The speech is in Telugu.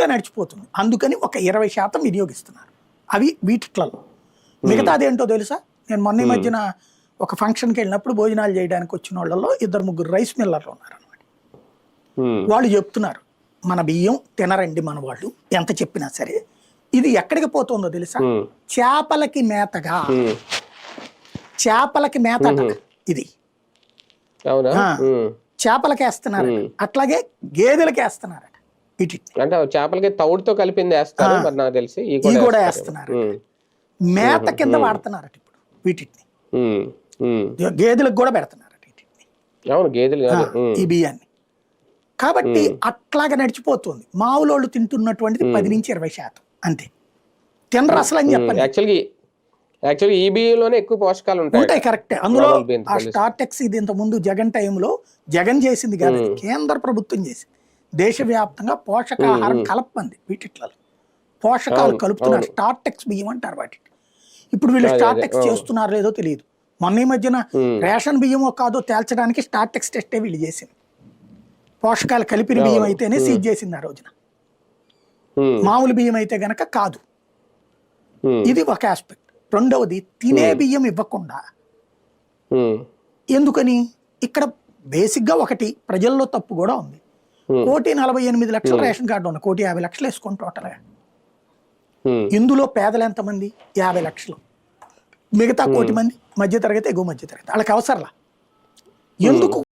స్మూత్గా నడిచిపోతుంది. అందుకని ఒక 20% వినియోగిస్తున్నారు అవి వీటిట్లలో. మిగతాది ఏంటో తెలుసా, నేను మొన్న మధ్యన ఒక ఫంక్షన్కి వెళ్ళినప్పుడు భోజనాలు చేయడానికి వచ్చిన వాళ్ళలో 2-3 రైస్ మిల్లర్లు ఉన్నారనమాట. వాళ్ళు చెప్తున్నారు మన బియ్యం తినరండి మన వాళ్ళు ఎంత చెప్పినా సరే. ఇది ఎక్కడికి పోతుందో తెలుసా, చేపలకి మేతగా. చేపలకి మేత ఇది చేపలకి వేస్తున్నారు, అట్లాగే గేదెలకి వేస్తున్నారట. అంటే చేపలకి తౌడుతో కలిపింది వేస్తారు మరి నాకు తెలిసి ఇవి కూడా వేస్తున్నారు. మేత కింద వాడుతున్నారట ఇప్పుడు వీటిని. గేదెలకు కూడా పెడుతున్నారట వీటిని, గేదెలు ఈ బియ్యాన్ని. కాబట్టి అట్లాగా నడిచిపోతుంది. మావులోళ్ళు తింటున్నటువంటిది 10-20% అంతే. తినరు అసలు అని చెప్పండి. యాక్చువల్లీ ఈ బియ్యంలోనే ఎక్కువ పోషకాలు ఉంటాయి. కరెక్టే. అందులో ఆ స్టార్టెక్స్ ఇది ఇంత ముందు జగన్ టైంలో జగన్ చేసింది కాదు, కేంద్ర ప్రభుత్వం చేసింది. దేశవ్యాప్తంగా పోషకాహారం కలపంది వీటిట్లో. పోషకాలు కలుపుతున్నారు, స్టార్టెక్స్ బియ్యం అంటారు వాటిని. ఇప్పుడు వీళ్ళు స్టార్టెక్స్ చేస్తున్నారు లేదో తెలియదు. మొన్న ఈ మధ్యన రేషన్ బియ్యమో కాదో తేల్చడానికి స్టార్టెక్స్ టెస్టే వీళ్ళు చేసింది. పోషకాలు కలిపిన బియ్యం అయితేనే సీజ్ చేసింది ఆ రోజున, మామూలు బియ్యం అయితే గనక కాదు. ఇది ఒక ఆస్పెక్ట్. రెండవది, తినే బియ్యం ఇవ్వకుండా. ఎందుకని? ఇక్కడ బేసిక్గా ఒకటి ప్రజల్లో తప్పు కూడా ఉంది. 1,48,00,000 రేషన్ కార్డు ఉంది, 1,50,00,000 వేసుకోండి టోటల్గా. ఇందులో పేదలు ఎంతమంది? 50 లక్షలు. మిగతా 1,00,00,000 మంది మధ్యతరగతి, ఎగువ మధ్యతరగతి. వాళ్ళకి అవసరంలా. ఎందుకు